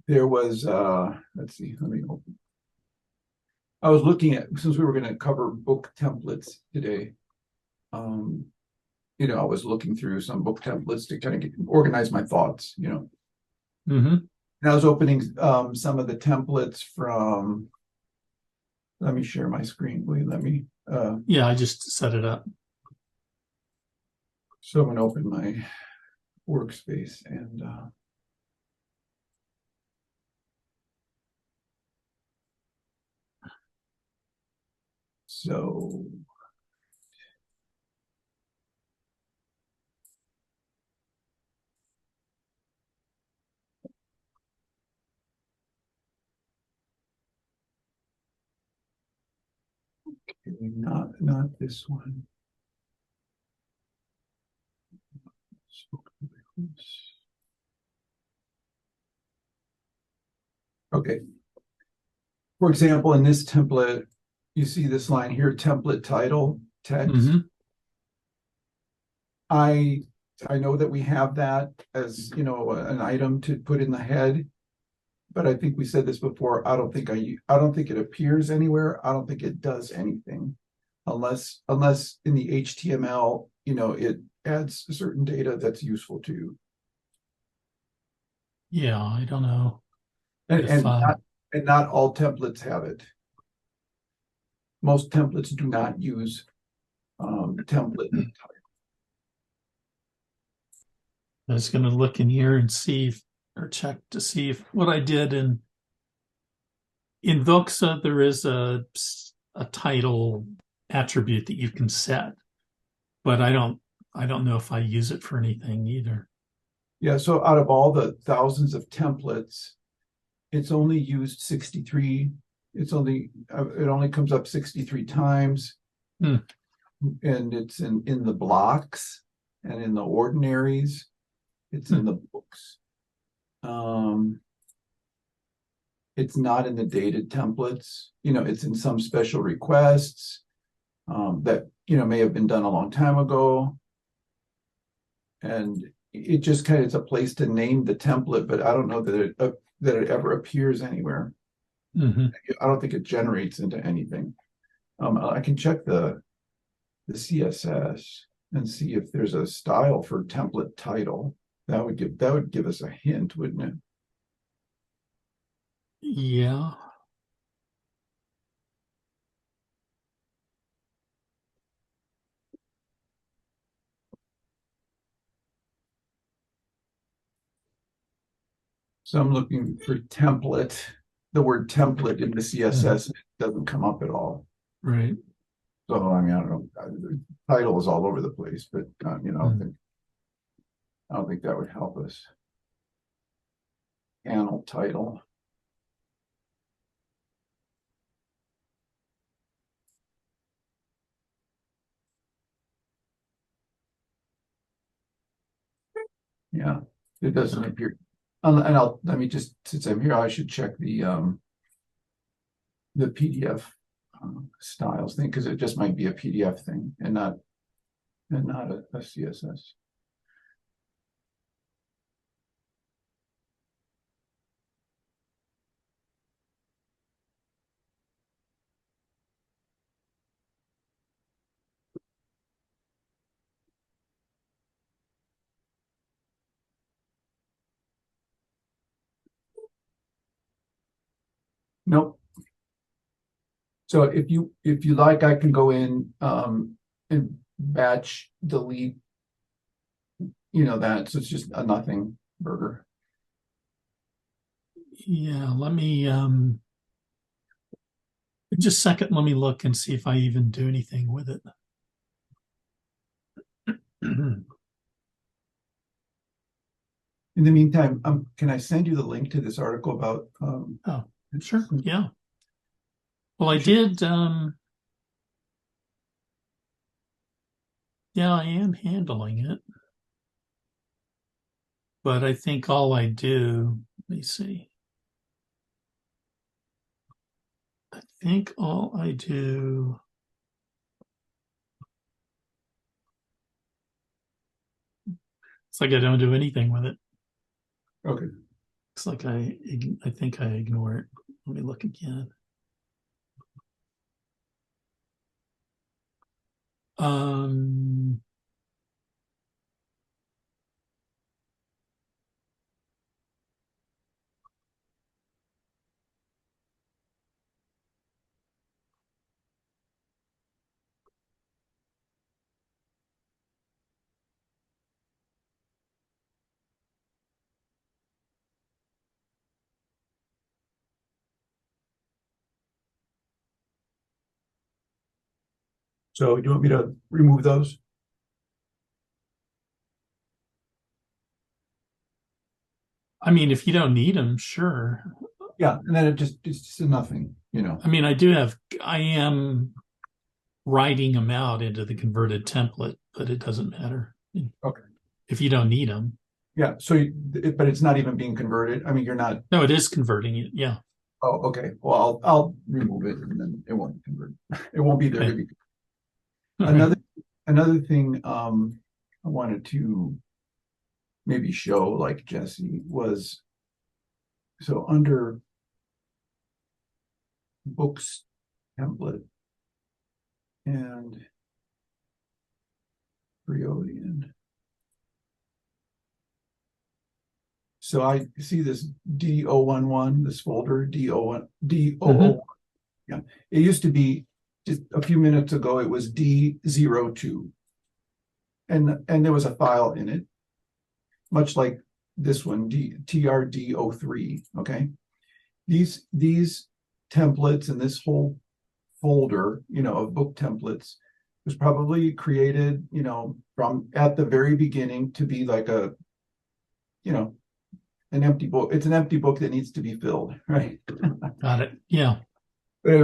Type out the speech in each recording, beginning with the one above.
there was, let's see, let me open. I was looking at, since we were going to cover book templates today, um, I was looking through some book templates to kind of organize my thoughts, Mm-hmm. And I was opening some of the templates from, let me share my screen. Wait, let me, Yeah, I just set it up. so I'm going to open my workspace and so not this one. Okay. For example, in this template, you see this line here, template title text. Mm-hmm. I I know that we have that as, an item to put in the head, but I think we said this before. I don't think it appears anywhere. I don't think it does anything unless in the HTML, it adds certain data that's useful to you. Yeah, I don't know And if not all templates have it. Most templates do not use template. I was going to look in here and see if, or check to see if what I did in Voxa there is a title attribute that you can set, but I don't know if I use it for anything either. Yeah, so out of all the thousands of templates, it's only used 63. It only comes up 63 times, Hmm. and it's in the blocks and in the ordinaries. It's Hmm. in the books. Um, it's not in the dated templates. It's in some special requests that may have been done a long time ago, and it just kind of it's a place to name the template, but I don't know that it ever appears anywhere. Mm-hmm. I don't think it generates into anything. I can check the CSS and see if there's a style for template title. That would give us a hint, wouldn't it? Yeah. So I'm looking for template. The word template in the Mm-hmm. CSS doesn't come up at all. Right. So I mean, I don't know. The title is all over the place, but Mm. I don't think that would help us. Panel title. Yeah, it doesn't appear. And I'll let me just since I'm here, I should check the PDF styles thing because it just might be a PDF thing and not a CSS. Nope. So if you like, I can go in and batch delete, that. So it's just a nothing burger. Yeah. Let me just a second. Let me look and see if I even do anything with it. In the meantime, can I send you the link to this article about Oh, sure. Yeah. Well, I did. Yeah, I am handling it, but I think all I do, let me see. I think all I do, it's like I don't do anything with it. Okay. Looks like I think I ignore it. Let me look again. Um, So do you want me to remove those? I mean, if you don't need them, sure. Yeah, and then it's just nothing, you know. I mean, I am writing them out into the converted template, but it doesn't matter Okay. if you don't need them. Yeah. So, but it's not even being converted. I mean, you're not. No, it is converting it. Yeah. Oh, okay. Well, I'll remove it, and then it won't convert. It won't be there to Okay. be. All Another right. another thing I wanted to maybe show, like Jesse, was so under books template and Brilliant. So I see this D011, this folder, D0, D001. Yeah. It used to be just a few minutes ago, it was D02. And there was a file in it, much like this one, TRD03. Okay. These templates and this whole folder, of book templates was probably created, from at the very beginning to be like an empty book. It's an empty book that needs to be filled, right? Got it. Yeah. But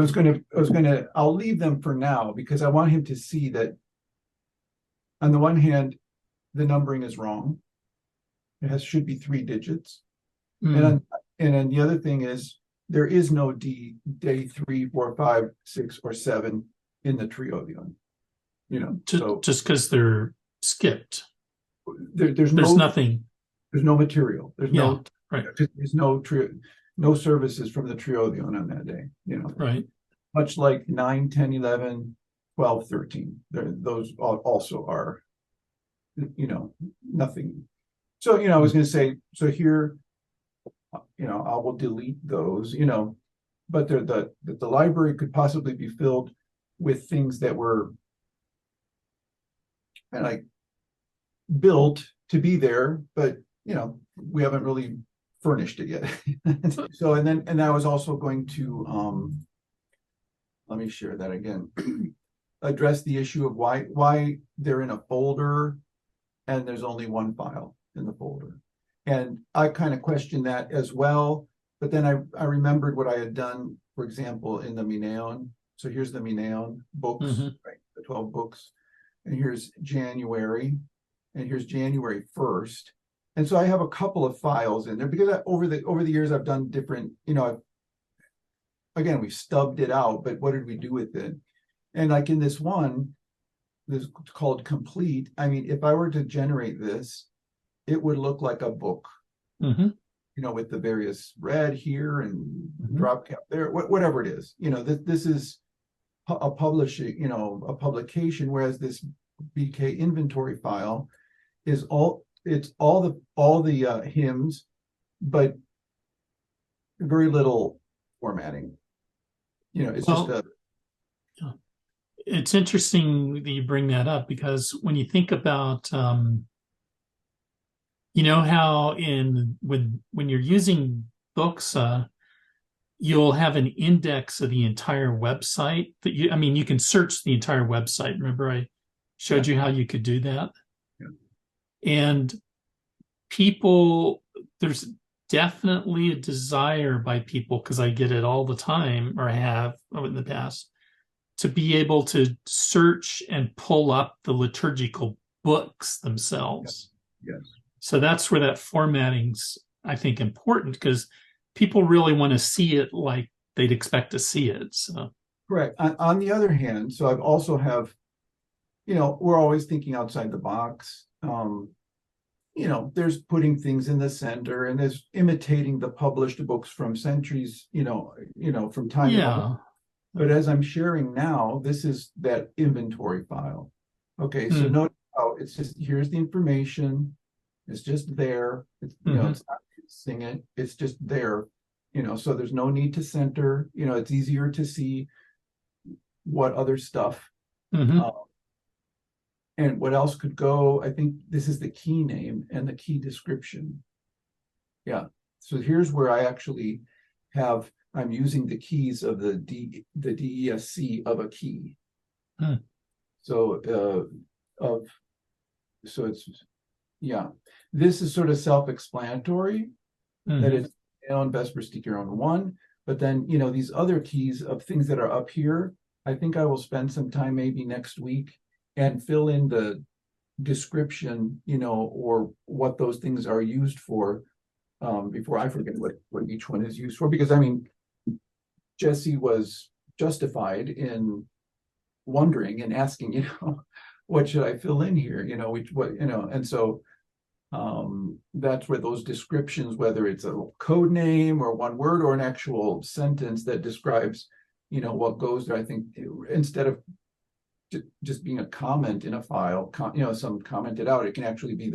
I'll leave them for now because I want him to see that on the one hand, the numbering is wrong. Should be 3 digits. Mm. And then the other thing is there is no day 3, 4, 5, 6, or 7 in the triodion. So Just because they're skipped. there's There's nothing. material. Yeah. Right. There's no services from the triodion on that day. Right. Much like 9, 10, 11, 12, 13. Those also are, nothing. So, I was going to say, so here, I will delete those, but the library could possibly be filled with things that were kind of like built to be there, but, we haven't really furnished it yet. So, and I was also going to, let me share that again. Address the issue of why they're in a folder and there's only one file in the folder. And I kind of questioned that as well. But then I remembered what I had done, for example, in the Mineon. So here's the Mineon books, right? The 12 books. And here's January. And here's January 1st. And so I have a couple of files in there because over the years I've done different, again, we stubbed it out, but what did we do with it? And like in this one, this is called complete. I mean, if I were to generate this, it would look like a book, with the various red here and drop cap there, whatever it is. This is a publishing, a publication, whereas this BK inventory file is all the hymns, but very little formatting. It's just it's interesting that you bring that up because when you think about how when you're using books, you'll have an index of the entire website that you can search the entire website. Remember I showed you how you could do that? Yeah. And there's definitely a desire by people, because I get it all the time, or I have in the past, to be able to search and pull up the liturgical books themselves. Yes. So that's where that formatting's, I think, important, because people really want to see it like they'd expect to see it. So correct. On the other hand, so I've also have, we're always thinking outside the box. there's putting things in the center, and there's imitating the published books from centuries, from time immemorial. Yeah. But as I'm sharing now, this is that inventory file. Okay, so Mm. notice how it's just, here's the information. It's just there. It's, Hmm. it's not using it. It's just there. So there's no need to center. It's easier to see what other stuff Hmm. uh, and what else could go. I think this is the key name and the key description. Yeah. So here's where I actually I'm using the keys of the DESC of a key. Mm. So it's, yeah, this is sort of self-explanatory that Hmm. it's and Vesper Sticker on one, but then these other keys of things that are up here, I think I will spend some time maybe next week and fill in the description, or what those things are used for, before I forget what each one is used for. Because I mean, Jesse was justified in wondering and asking, what should I fill in here? And so that's where those descriptions, whether it's a code name or one word or an actual sentence that describes, what goes there. I think instead of just being a comment in a file, some commented out, it can actually be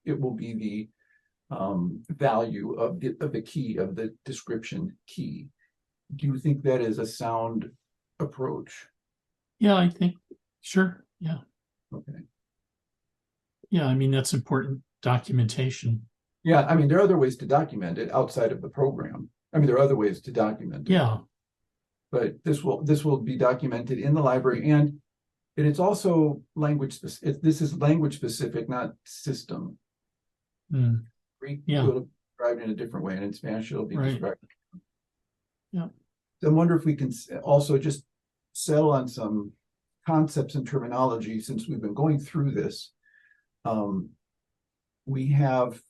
it will be the value of the key, of the description key. Do you think that is a sound approach? Yeah, I think, sure. Yeah. Okay. Yeah. I mean, that's important documentation. Yeah, I mean, there are other ways to document it outside of the program. I mean, there are other ways to document it, Yeah. but this will be documented in the library, and it's also language specific. This is language specific, not system. Mm. Greek Yeah. will be described in a different way, and in Spanish it'll be Right. described. Yeah. So I wonder if we can also just settle on some concepts and terminology, since we've been going through this. We have,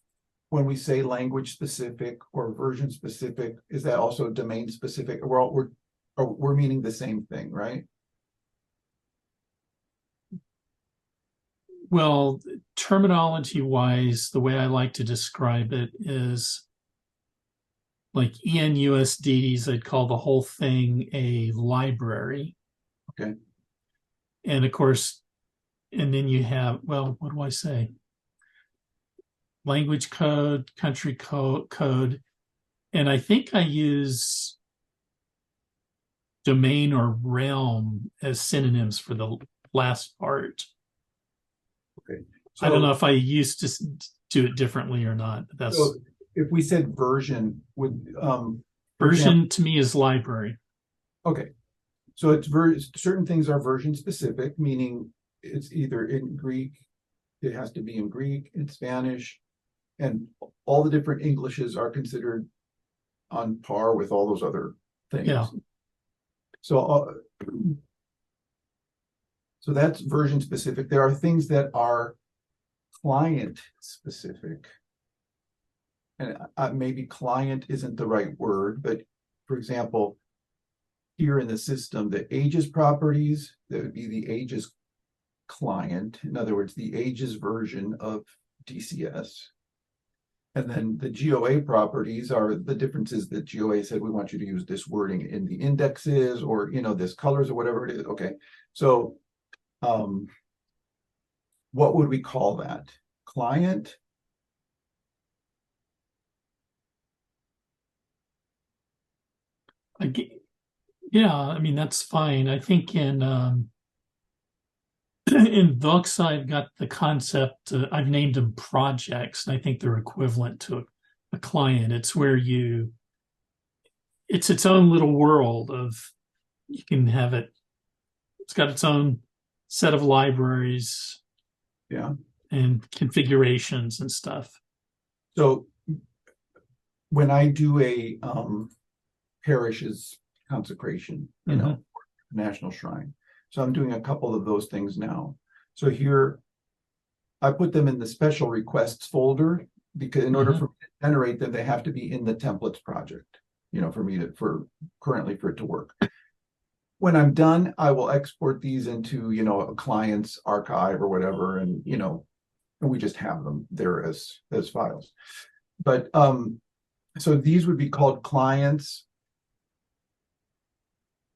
when we say language specific or version specific, is that also domain specific? We're meaning the same thing, right? Well, terminology wise, the way I like to describe it is like ENUS Dedes, I'd call the whole thing a library. Okay. And of course, and then you have, well, what do I say? Language code, country code. And I think I use domain or realm as synonyms for the last part. Okay. I don't know So, if I used to do it differently or not, but that's so if we said version, would, for example, version to me is library. okay. So certain things are version specific, meaning it's either in Greek, it has to be in Greek, in Spanish, and all the different Englishes are considered on par with all those other things. Yeah. So, so that's version specific. There are things that are client specific, and maybe client isn't the right word, but for example, here in the system, the ages properties, that would be the ages client. In other words, the ages version of DCS. And then the GOA properties are the differences that GOA said, we want you to use this wording in the indexes, or, this colors or whatever it is. Okay. So, what would we call that? Client? Yeah, I mean that's fine. I think in in books I've got the concept. I've named them projects, and I think they're equivalent to a client. It's where it's its own little world of you can have it. It's got its own set of libraries, Yeah. and configurations and stuff. So when I do a parish's consecration, national shrine. So I'm doing a couple of those things now. So here, I put them in the special requests folder, because in order for me to generate them, they have to be in the templates project, currently for it to work. When I'm done, I will export these into, a client's archive or whatever, and, and we just have them there as files. But so these would be called clients,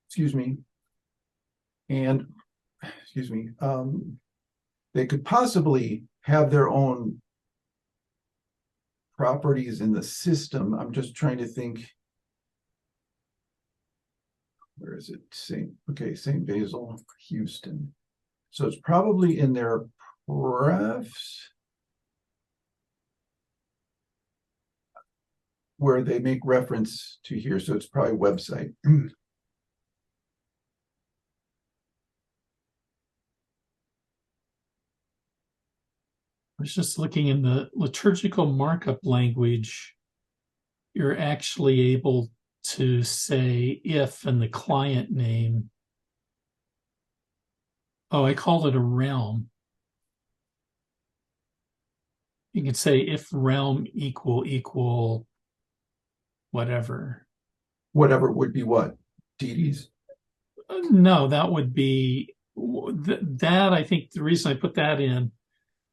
excuse me, and excuse me, they could possibly have their own properties in the system. I'm just trying to think. Where is it? St. Basil, Houston. So it's probably in their prefs where they make reference to here. So it's probably website. I was just looking in the liturgical markup language. You're actually able to say if and the client name. Oh, I called it a realm. You can say if realm equal whatever. Whatever would be what? Dedes? No, that would be that. I think the reason I put that in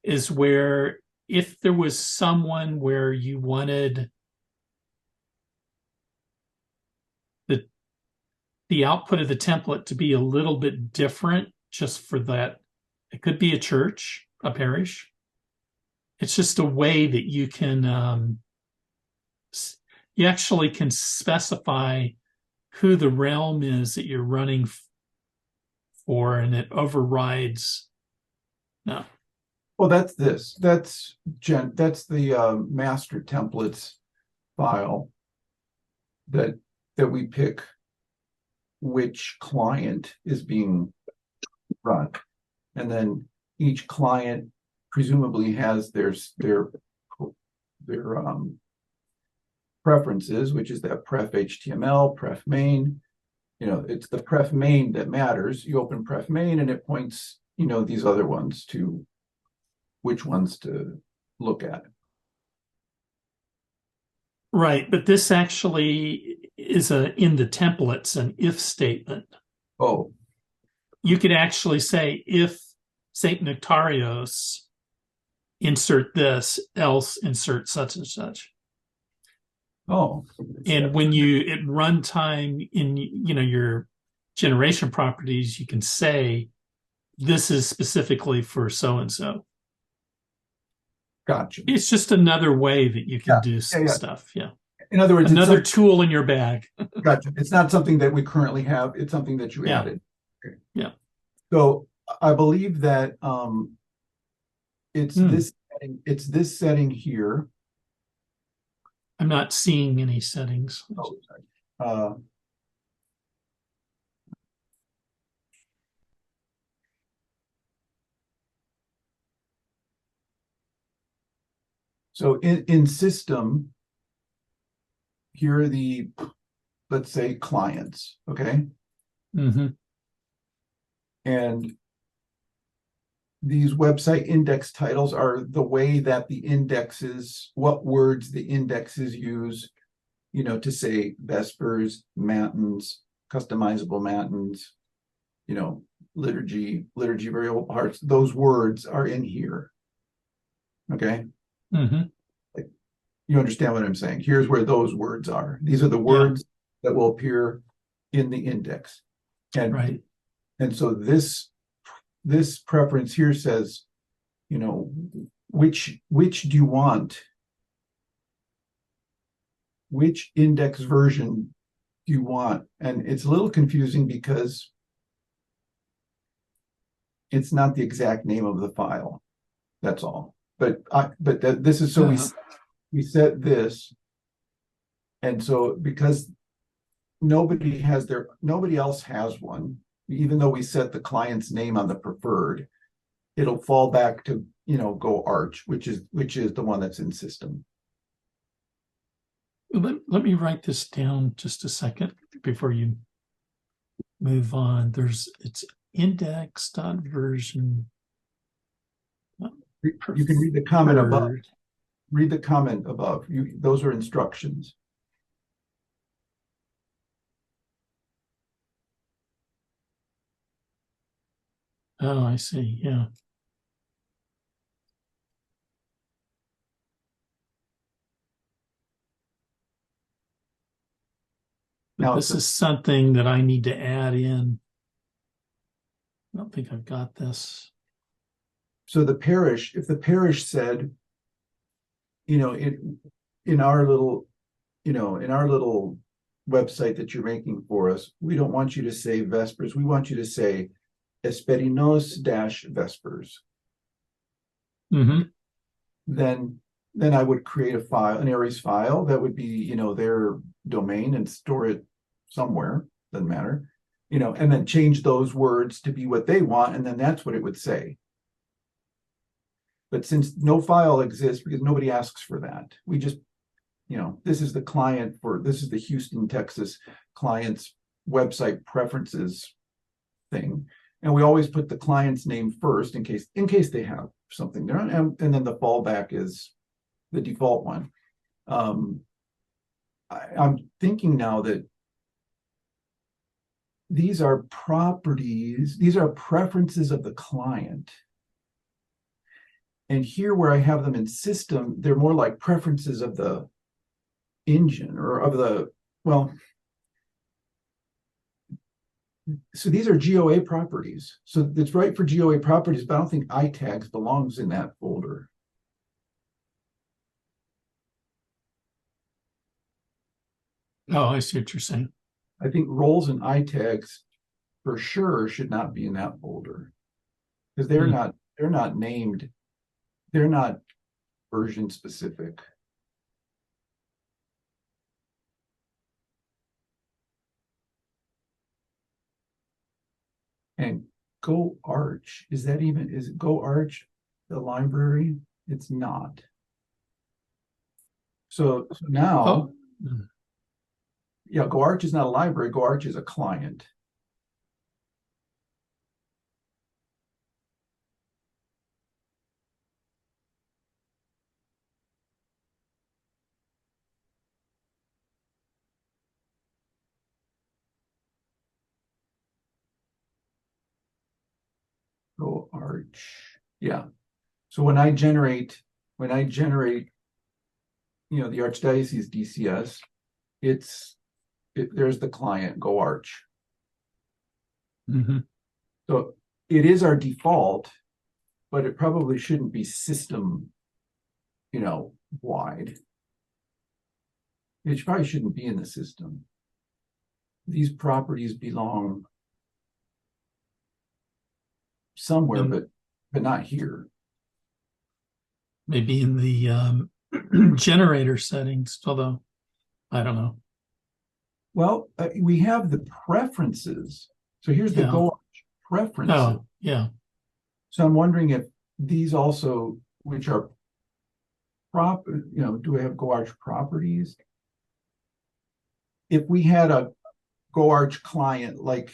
is where if there was someone where you wanted the output of the template to be a little bit different just for that. It could be a church, a parish. It's just a way that you can you actually can specify who the realm is that you're running for, and it overrides. No. Well, that's this. That's the master templates file that we pick which client is being run, and then each client presumably has their preferences, which is that pref HTML, pref main. It's the pref main that matters. You open pref main and it points, these other ones to which ones to look at. Right, but this actually is in the templates an if statement. Oh, you could actually say if Saint Nectarios insert this, else insert such and such. Oh, and when you at runtime in your generation properties, you can say this is specifically for so and so. Gotcha. It's just another way that you can do stuff. Yeah. In other words, another tool in your bag. Gotcha. It's not something that we currently have. It's something that you added. Okay. Yeah. So I believe that it's this setting, here. I'm not seeing any settings. Oh, sorry. So in system, here are the, let's say, clients, okay? Mm-hmm. And these website index titles are the way that the indexes, what words the indexes use, to say Vespers, Matins, customizable Matins, liturgy, variable parts. Those words are in here. Okay. Mm-hmm. Like, you understand what I'm saying? Here's where those words are. These are the words that will appear in the index. And right. And so this preference here says, which do you want? Which index version do you want? And it's a little confusing because it's not the exact name of the file. That's all. But this is so we set this, and so because nobody else has one, even though we set the client's name on the preferred, it'll fall back to go Arch, which is the one that's in system. Let me write this down just a second before you move on. It's index.version. You can read the comment above. Read the comment above. Those are instructions. Oh, I see. Yeah. Now, This is something that I need to add in. I don't think I've got this. so the parish, if the parish said, you know, in our little, in our little website that you're making for us, we don't want you to say Vespers. We want you to say Esperinos-Vespers. Mm-hmm. Then I would create a file, an Aries file that would be, their domain and store it somewhere, doesn't matter, and then change those words to be what they want, and then that's what it would say. But since no file exists because nobody asks for that, we just, this is the client this is the Houston, Texas client's website preferences thing. And we always put the client's name first in case they have something there. And then the fallback is the default one. I'm thinking now that these are properties, these are preferences of the client. And here where I have them in system, they're more like preferences of the engine or of the, so these are GOA properties. So it's right for GOA properties, but I don't think iTags belongs in that folder. Oh, I see what you're saying. I think roles and iTags for sure should not be in that folder because they're not named, they're not version specific. And Go Arch, is it Go Arch the library? It's not. So now, yeah, Go Arch is not a library. Go Arch is a client. Go Arch, yeah. So when I generate, the Archdiocese DCS, there's the client, Go Arch. Mm-hmm. So it is our default, but it probably shouldn't be system, wide. It probably shouldn't be in the system. These properties belong somewhere, but not here. Maybe in the generator settings, although I don't know. Well, we have the preferences. So here's the Go Arch preferences. Oh, yeah. So I'm wondering if these also, which are do we have Go Arch properties? If we had a Go Arch client like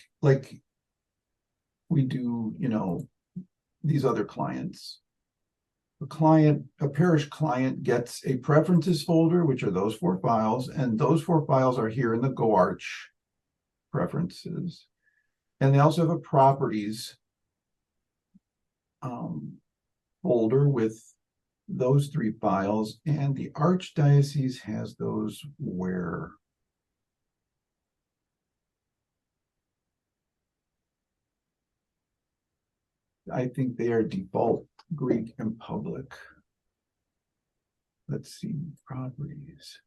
we do, these other clients, a parish client gets a preferences folder, which are those 4 files, and those 4 files are here in the Go Arch preferences. And they also have a properties folder with those 3 files, and the Archdiocese has those where? I think they are default Greek and public. Let's see, properties.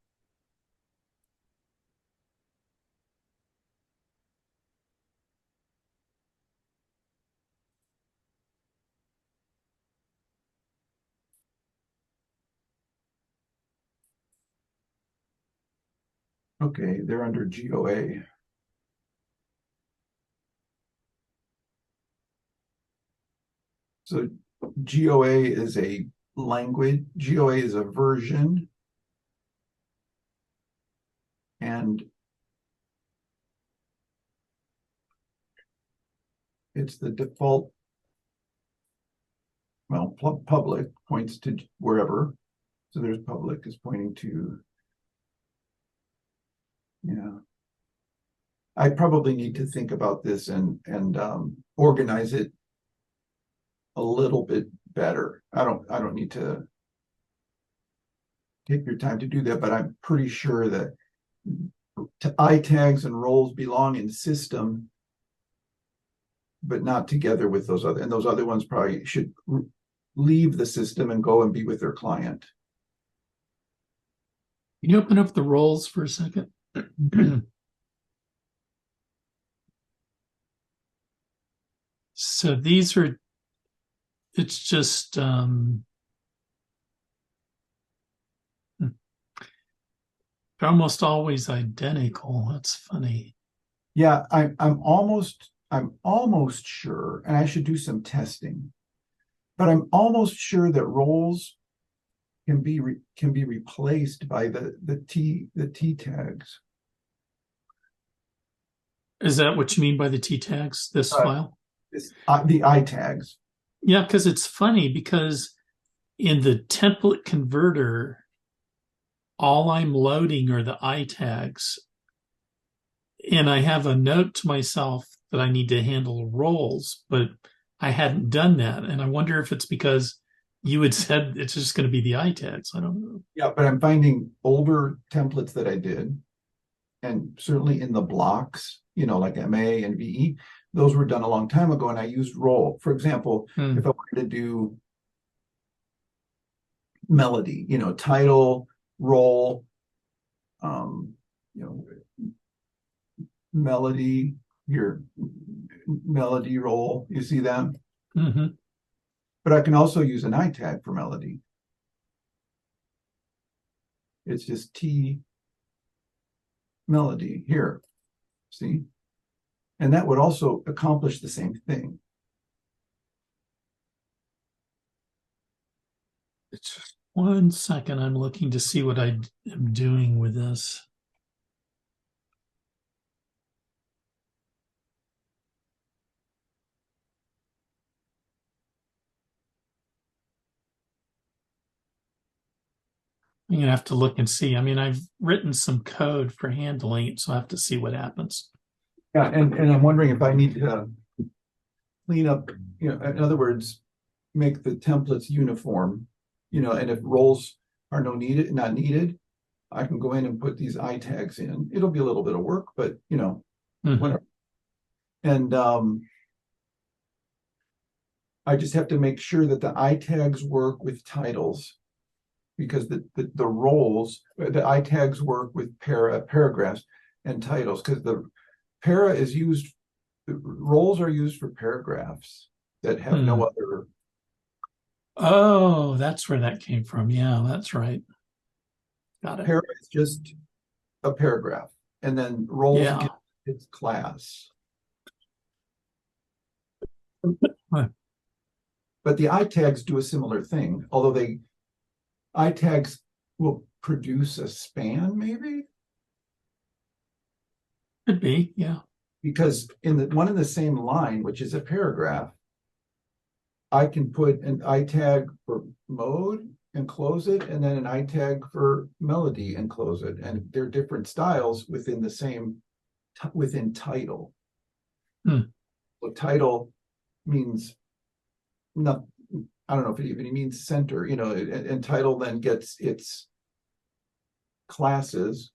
Okay, they're under GOA. So GOA is a language, GOA is a version, and it's the default, public points to wherever. So there's public is pointing to, I probably need to think about this and organize it a little bit better. I don't need to take your time to do that, but I'm pretty sure that I tags and roles belong in system, but not together with those other, and those other ones probably should leave the system and go and be with their client. Can you open up the roles for a second? So these are, it's just, they're almost always identical. That's funny. Yeah, I'm almost sure, and I should do some testing, but I'm almost sure that roles can be replaced by the T tags. Is that what you mean by the T tags, this file? The I tags. Yeah, because it's funny because in the template converter, all I'm loading are the I tags. And I have a note to myself that I need to handle roles, but I hadn't done that. And I wonder if it's because you had said it's just going to be the I tags. I don't know. Yeah, but I'm finding older templates that I did, and certainly in the blocks, like MA and VE, those were done a long time ago, and I used role. For example, if I wanted to do melody, title, role, you know, melody, your melody role, you see that? Mm-hmm. But I can also use an I tag for melody. It's just T melody here, see? And that would also accomplish the same thing. It's just 1 second. I'm looking to see what I am doing with this. I'm gonna have to look and see. I mean, I've written some code for handling it, so I have to see what happens. Yeah, and I'm wondering if I need to clean up, in other words, make the templates uniform, and if roles are not needed, I can go in and put these I tags in. It'll be a little bit of work, but whatever. And I just have to make sure that the I tags work with titles, because the roles, the I tags work with paragraphs and titles, because the para is used, roles are used for paragraphs that have no other. Oh, that's where that came from. Yeah, that's right. Got it. Para is just a paragraph, and then roles Yeah. its class. Huh. But the I tags do a similar thing, although I tags will produce a span, maybe, Could be. Yeah. because in the same line, which is a paragraph, I can put an I tag for mode and close it, and then an I tag for melody and close it. And they're different styles within the same, within title. So title means not, I don't know if it even means center, and title then gets its classes,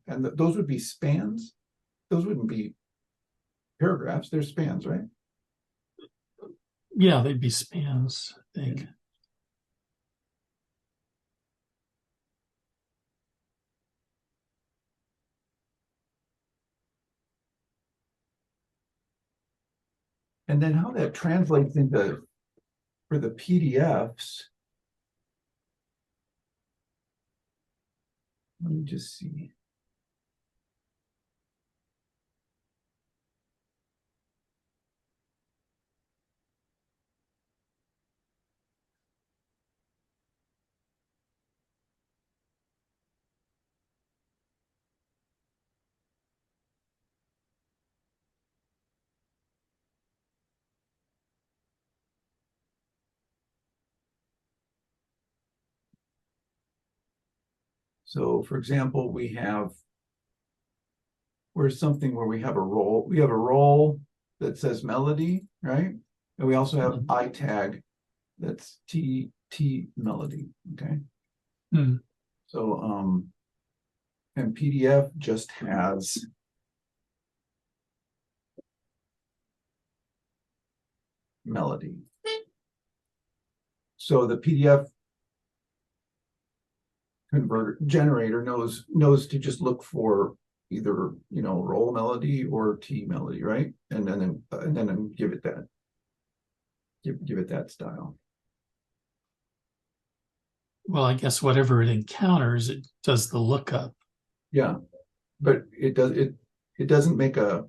and those would be spans. Those wouldn't be paragraphs, they're spans, right? Yeah, they'd be spans, I think. Yeah. And then how that translates into for the PDFs. Let me just see. So for example, where's something where we have a role that says melody, right? And we also have I tag that's T melody, okay? So And PDF just has melody. So the PDF converter generator knows to just look for either roll melody or T melody, right? And then give it that style. Well, I guess whatever it encounters, it does the lookup. Yeah, but it doesn't make a.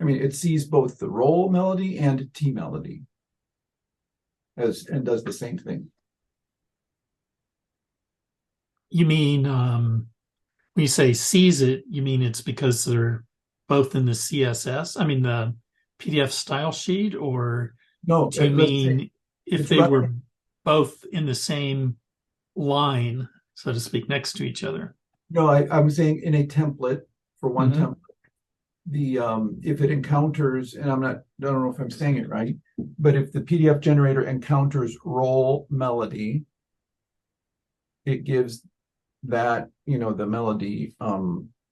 I mean, it sees both the roll melody and T melody, and does the same thing. You mean when you say sees it, you mean it's because they're both in the CSS? I mean the PDF style sheet, or No, do you mean if they running. were both in the same line, so to speak, next to each other? No, I'm saying in a template for one Mhm. template. If it encounters, and I don't know if I'm saying it right, but if the PDF generator encounters roll melody, it gives that, the melody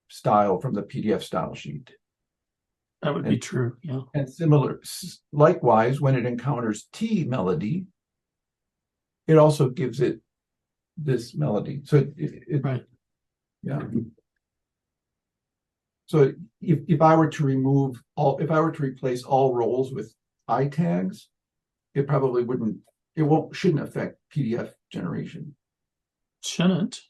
style from the PDF style sheet. That would be true. Yeah. And likewise, when it encounters T melody, it also gives it this melody. So Right. yeah. So if I were to replace all roles with I tags, it probably shouldn't affect PDF generation. Shouldn't.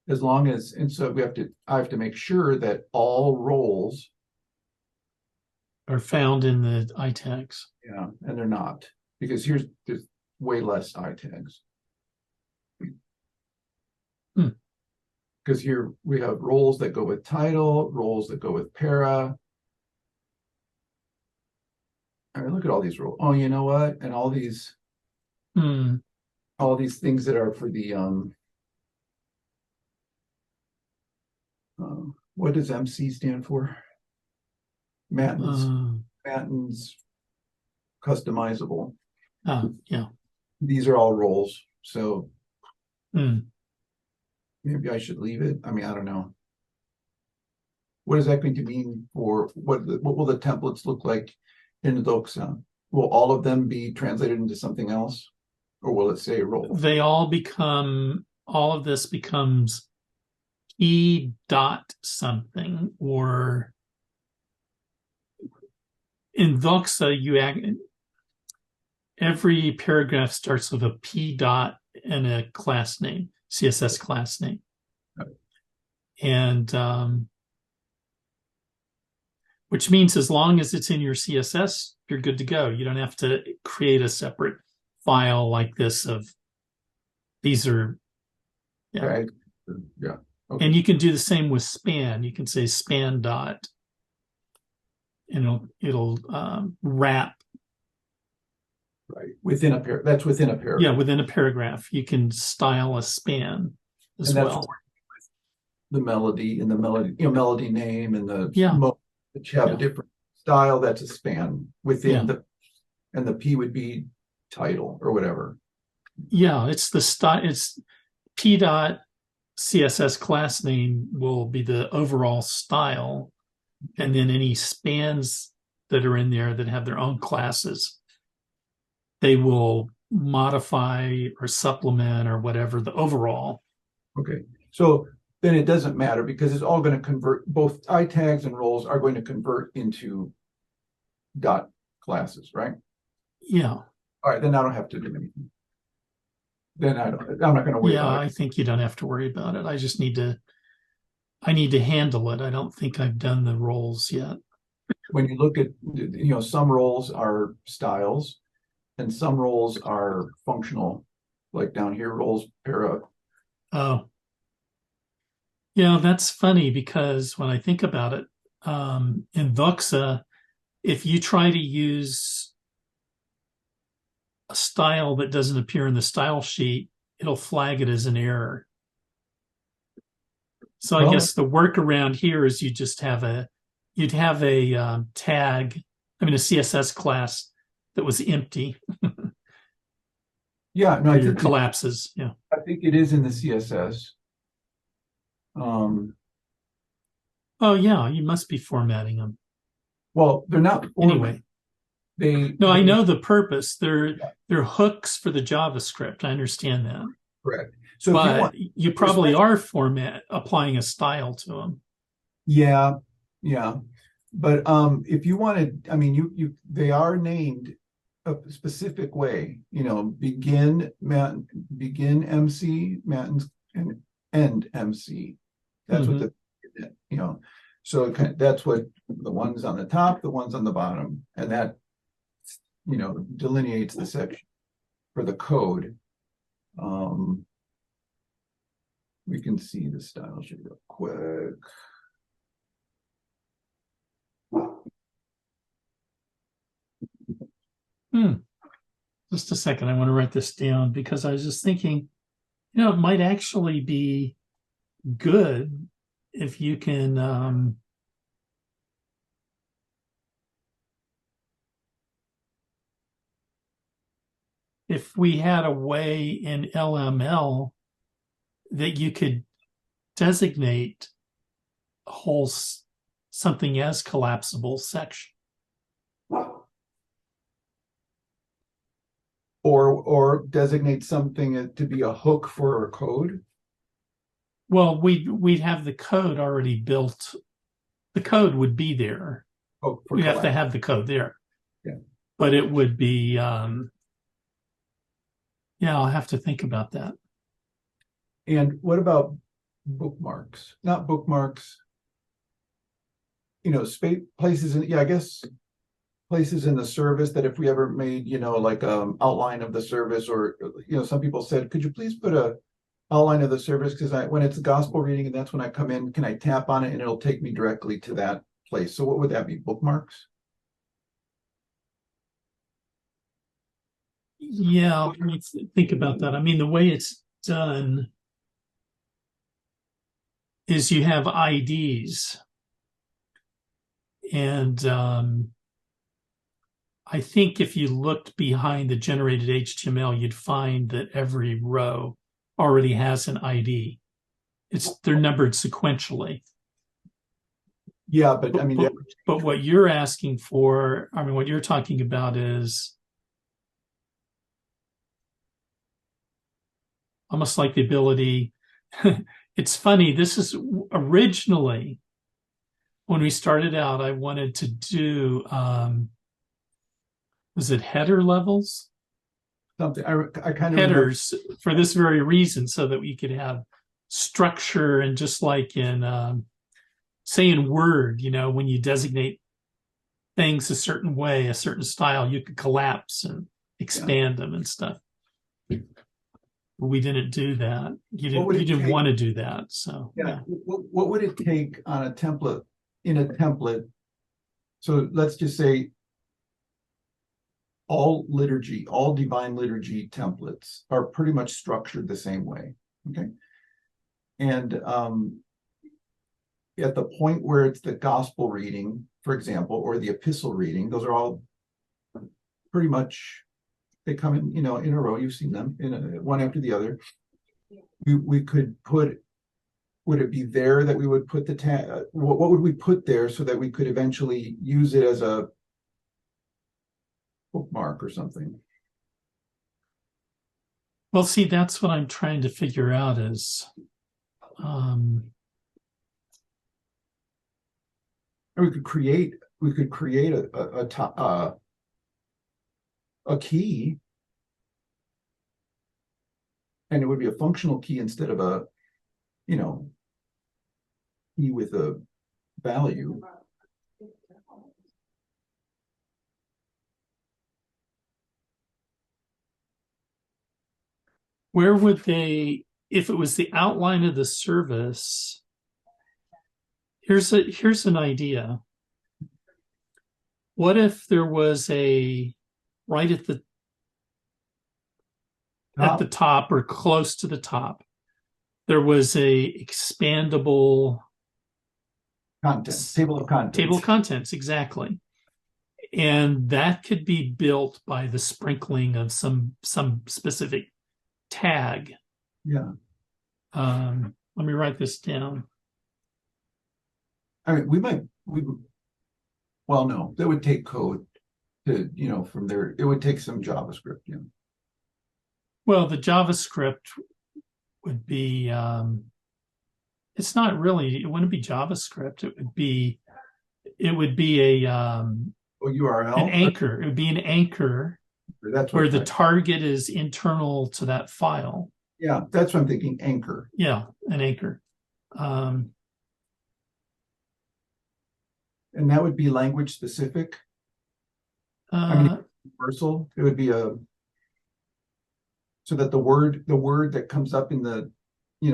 As long as, and so I have to make sure that all roles Are found in the I tags. yeah, and they're not, because there's way less I tags. Because here we have roles that go with title, roles that go with para. I mean, look at all these roles. Oh, you know what? And all these things that are for the what does MC stand for? Matins customizable. Yeah. These are all roles. So maybe I should leave it. I mean, I don't know. What is that going to mean for what will the templates look like in Doxa? Will all of them be translated into something else? Or will it say role? They all of this becomes E dot something, or in Doxa, every paragraph starts with a P dot and a class name, CSS class name. Okay. And which means as long as it's in your CSS, you're good to go. You don't have to create a separate file like this of these are. Yeah. Right. Yeah. Okay. And you can do the same with span. You can say span dot, and it'll wrap. Right. Within a paragraph. That's within a paragraph. Yeah, within a paragraph. You can style a span as well. The melody and the melody name and the mode that you have a different style, that's a span within and the P would be title or whatever. Yeah, it's the style. It's P dot CSS class name will be the overall style, and then any spans that are in there that have their own classes, they will modify or supplement or whatever the overall. Okay, so then it doesn't matter because it's all going to convert. Both I tags and roles are going to convert into dot classes, right? Yeah. All right, then I don't have to do anything. Then I'm not going to worry about it. I think you don't have to worry about it. I need to handle it. I don't think I've done the roles yet. When you look at, some roles are styles and some roles are functional, like down here, roles para. Oh. Yeah, that's funny because when I think about it, in Doxa, if you try to use a style that doesn't appear in the style sheet, it'll flag it as an error. So I guess the workaround here is you'd have a tag, a CSS class that was empty. Yeah, no, for your collapses. Yeah. I think it is in the CSS. Um, Oh yeah, you must be formatting them well, they're not formatted. anyway. They No, I they know the purpose. yeah, They're hooks for the JavaScript. I understand that, correct. So if you but want, you there's probably are format applying a style to them. yeah, yeah. But if you wanted, I mean, they are named a specific way, begin MC, matins, and end MC. That's what Hmm. you know, so that's what the ones on the top, the ones on the bottom, and that, delineates the section for the code. Um, we can see the style sheet real quick. Hmm. Just a second. I want to write this down because I was just thinking, it might actually be good if you can, if we had a way in LML that you could designate a whole something as collapsible section. Or designate something to be a hook for a code. Well, we'd have the code already built. The code would be there. Hook for We have to collapse. have the code there, Yeah. but it would be, yeah, I'll have to think about that. And what about bookmarks? Not bookmarks, space places in, yeah, I guess places in the service that if we ever made, like outline of the service, or some people said, could you please put a outline of the service, because when it's a gospel reading and that's when I come in, can I tap on it and it'll take me directly to that place? So what would that be? Bookmarks? Yeah, let me think about that. I mean, the way it's done is you have IDs, and I think if you looked behind the generated HTML, you'd find that every row already has an ID. They're numbered sequentially. Yeah, but I But, mean, but, but what you're asking for, I mean, what you're talking about is almost like the ability. It's funny. This is originally when we started out, I wanted to do, was it header levels? something I kind of remember. Headers for this very reason, so that we could have structure, and just like in, say in Word, when you designate things a certain way, a certain style, you could collapse and Yeah. expand them and stuff. We didn't do that. What would You it didn't take? want to do that. So Yeah. yeah. What would it take on a template, in a template? So let's just say all divine liturgy templates are pretty much structured the same way. Okay. And at the point where it's the gospel reading, for example, or the epistle reading, those are all pretty much, they come in, in a row. You've seen them one after the other. We could put, would it be there that we would put the tag? What would we put there so that we could eventually use it as a bookmark or something? Well, see, that's what I'm trying to figure out is, um, Or we could create a key, and it would be a functional key instead of a, key with a value. where would they, if it was the outline of the service, here's an idea. What if there was a right at the top or close to the top, there was a expandable Content, table of table contents. of contents, exactly. And that could be built by the sprinkling of some specific tag. Yeah. Let me write this down. I mean, well, no, that would take code to, from there, it would take some JavaScript, Well, the JavaScript would be, it's not really, it wouldn't be JavaScript. It would be URL. an anchor. It would be an anchor That's where the target is internal to that file. Yeah, that's what I'm thinking, anchor. Yeah, an anchor. And that would be language specific. I mean, universal. It would be so that the word that comes up in the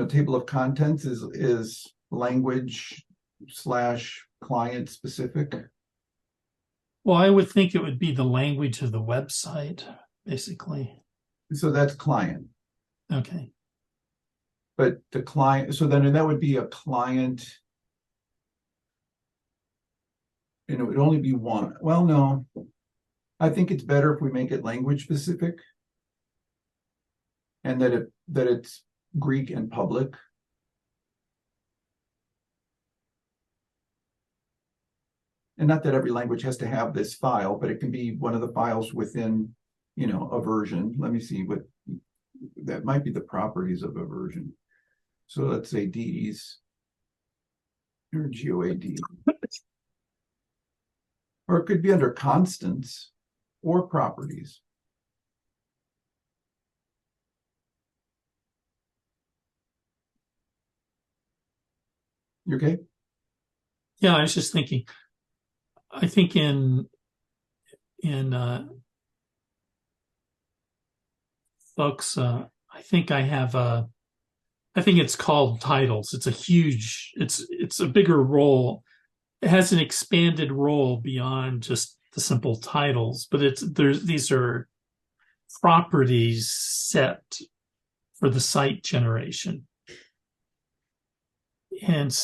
table of contents is language / client specific. Well, I would think it would be the language of the website, basically. So that's client. Okay. But the client, so then that would be a client, and it would only be one. Well, no, I think it's better if we make it language specific, and that it's Greek and public. And not that every language has to have this file, but it can be one of the files within, a version. Let me see what that might be, the properties of a version. So let's say Dedes or GOAD. Or it could be under constants or properties. You okay? Yeah, I was just thinking. I think in folks, I think it's called titles. It's a bigger role. It has an expanded role beyond just the simple titles, but these are properties set for the site generation. And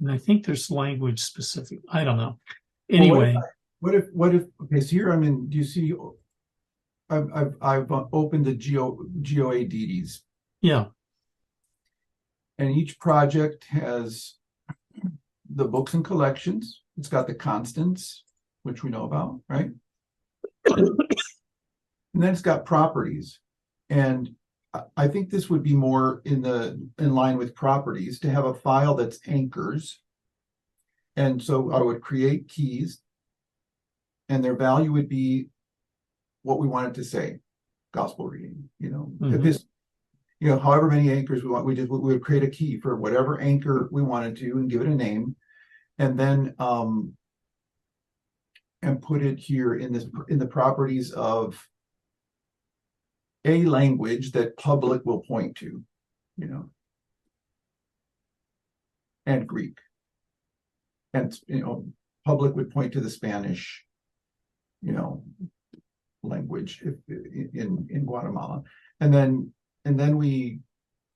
I think there's language specific. I don't know. Anyway. What if okay, so here I'm in, do you see I've opened the GOA Dedes. Yeah. And each project has the books and collections. It's got the constants, which we know about, right? And then it's got properties. And I think this would be more in line with properties, to have a file that's anchors. And so I would create keys, and their value would be what we want it to say, gospel reading, if this, however many anchors we want, we would create a key for whatever anchor we wanted to and give it a name, and then and put it here in the properties of a language that public will point to, and Greek. And, public would point to the Spanish, language in Guatemala. And then we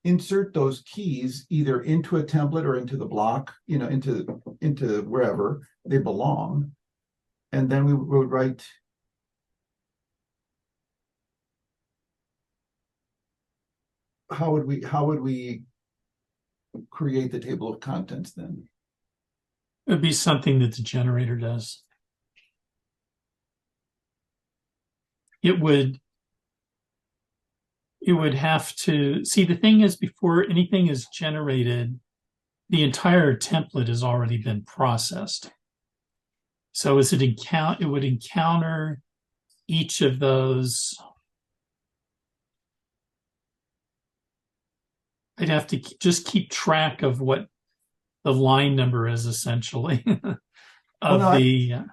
insert those keys either into a template or into the block, into wherever they belong. And then we would write how would we create the table of contents then? It would be something that the generator does. It would have to see, the thing is, before anything is generated, the entire template has already been processed. So it would encounter each of those. I'd have to just keep track of what the line number is, essentially. I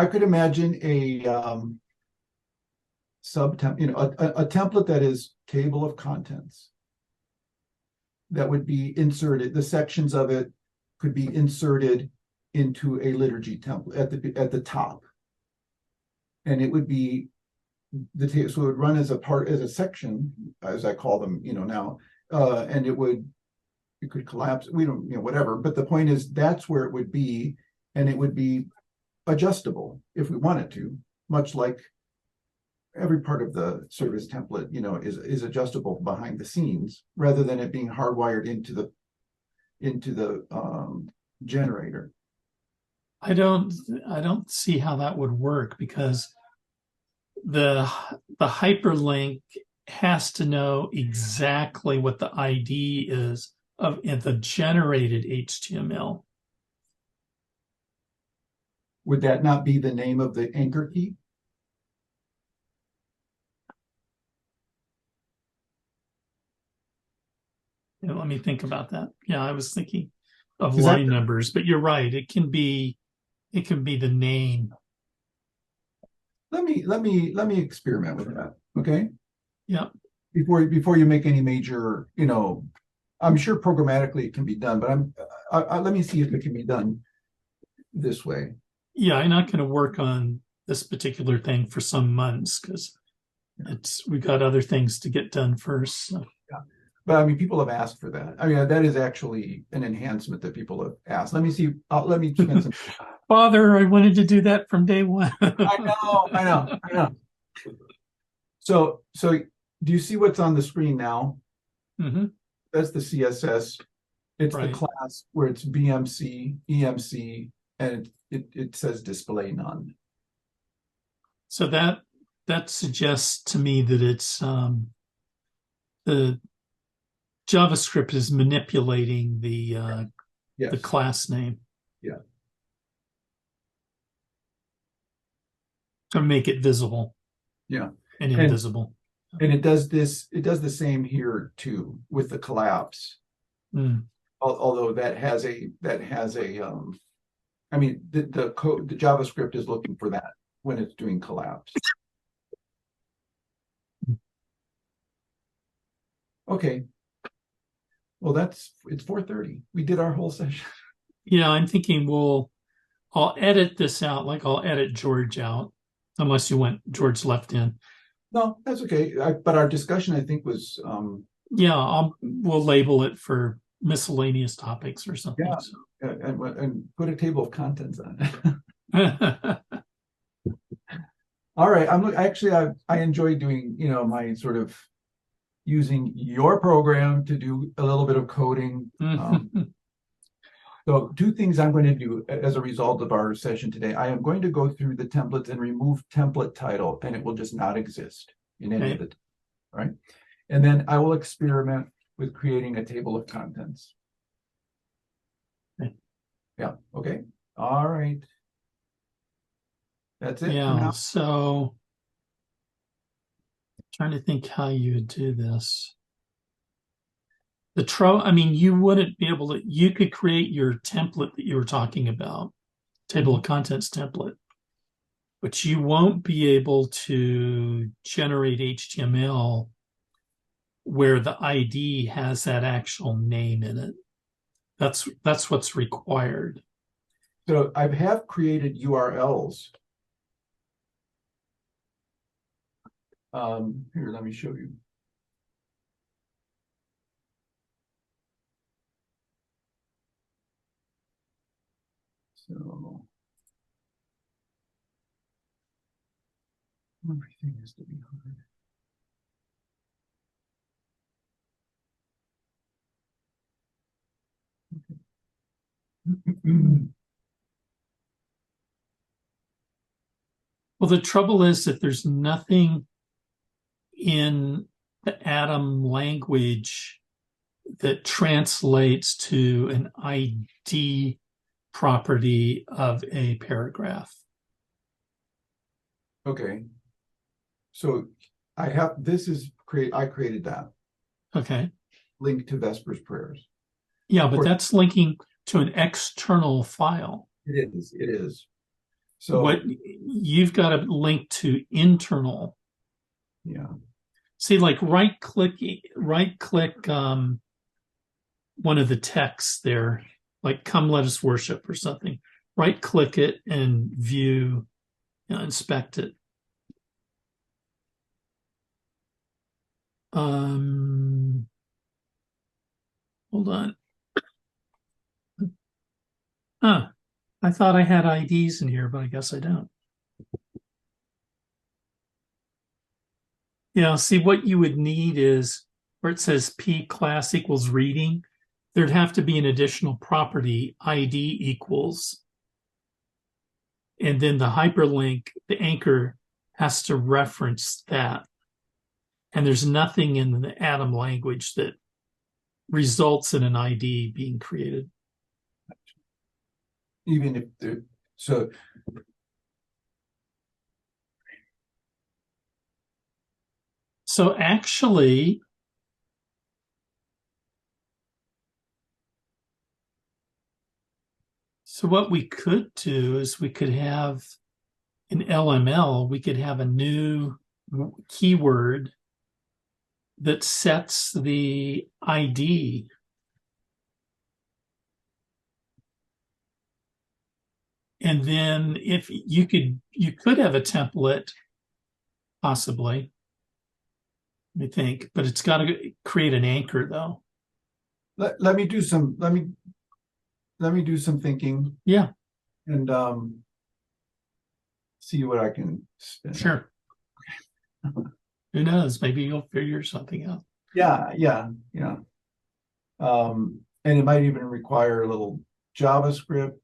could imagine a a template that is table of contents that would be inserted. The sections of it could be inserted into a liturgy template at the top, and it would be so it would run as a section, as I call them, now, and it would it could collapse. We don't, whatever. But the point is that's where it would be, and it would be adjustable if we wanted to, much like every part of the service template, is adjustable behind the scenes rather than it being hardwired into the generator. I don't see how that would work because the hyperlink has to know exactly what the ID is of the generated HTML. Would that not be the name of the anchor key? Yeah, let me think about that. Yeah, I was thinking of line numbers, but you're right. It can be the name. Let me experiment with that. Okay. Yeah. Before you make any major, I'm sure programmatically it can be done, but let me see if it can be done this way. Yeah, I'm not going to work on this particular thing for some months because we've got other things to get done first. So. Yeah. But I mean, people have asked for that. I mean, that is actually an enhancement that people have asked. Let me see. Let me spend some. Father, I wanted to do that from day one. I know. So do you see what's on the screen now? Mm-hmm. That's the CSS. It's right. the class where it's BMC, EMC, and it says display none. So that suggests to me that it's the JavaScript is manipulating the Yes. the class name. Yeah. To make it visible. Yeah. And invisible. And it does the same here too with the collapse. Mm. Although that has a I mean the code, the JavaScript is looking for that when it's doing collapse. Okay. Well, it's 4:30. We did our whole session. Yeah, I'm thinking I'll edit this out, like I'll edit George out, unless you want George left in. No, that's okay. But our discussion, I think, was yeah, we'll label it for miscellaneous topics or something. Yeah, so. and put a table of contents on it. All right. I enjoy doing, my sort of using your program to do a little bit of coding. So 2 things I'm going to do as a result of our session today. I am going to go through the templates and remove template title, and it will just not exist in any of the, right? And then I will experiment with creating a table of contents. Okay. Yeah. Okay. All right. That's it. Yeah. So trying to think how you would do this. I mean, you wouldn't be able to, you could create your template that you were talking about, table of contents template, but you won't be able to generate HTML where the ID has that actual name in it. That's what's required. So I have created URLs. Here, let me show you. So everything has to be hard. Okay. Well, the trouble is that there's nothing in the Atom language that translates to an ID property of a paragraph. Okay. So I created that. Okay. Link to Vespers prayers. Yeah, but that's linking to an external file. It is. So what you've got to link to internal. Yeah. See, like right click one of the texts there, like come let us worship or something. Right click it and view, inspect it. Hold on. Huh. I thought I had IDs in here, but I guess I don't. Yeah, see what you would need is where it says P class equals reading, there'd have to be an additional property, ID equals, and then the hyperlink, the anchor has to reference that. And there's nothing in the Atom language that results in an ID being created. Even if the so So actually, so what we could do is we could have in LML, we could have a new keyword that sets the ID. And then if you could have a template, possibly, I think, but it's got to create an anchor though. let me do some let me do some thinking Yeah, and see what I can spin up. sure. Who knows? Maybe you'll figure something out. Yeah. And it might even require a little JavaScript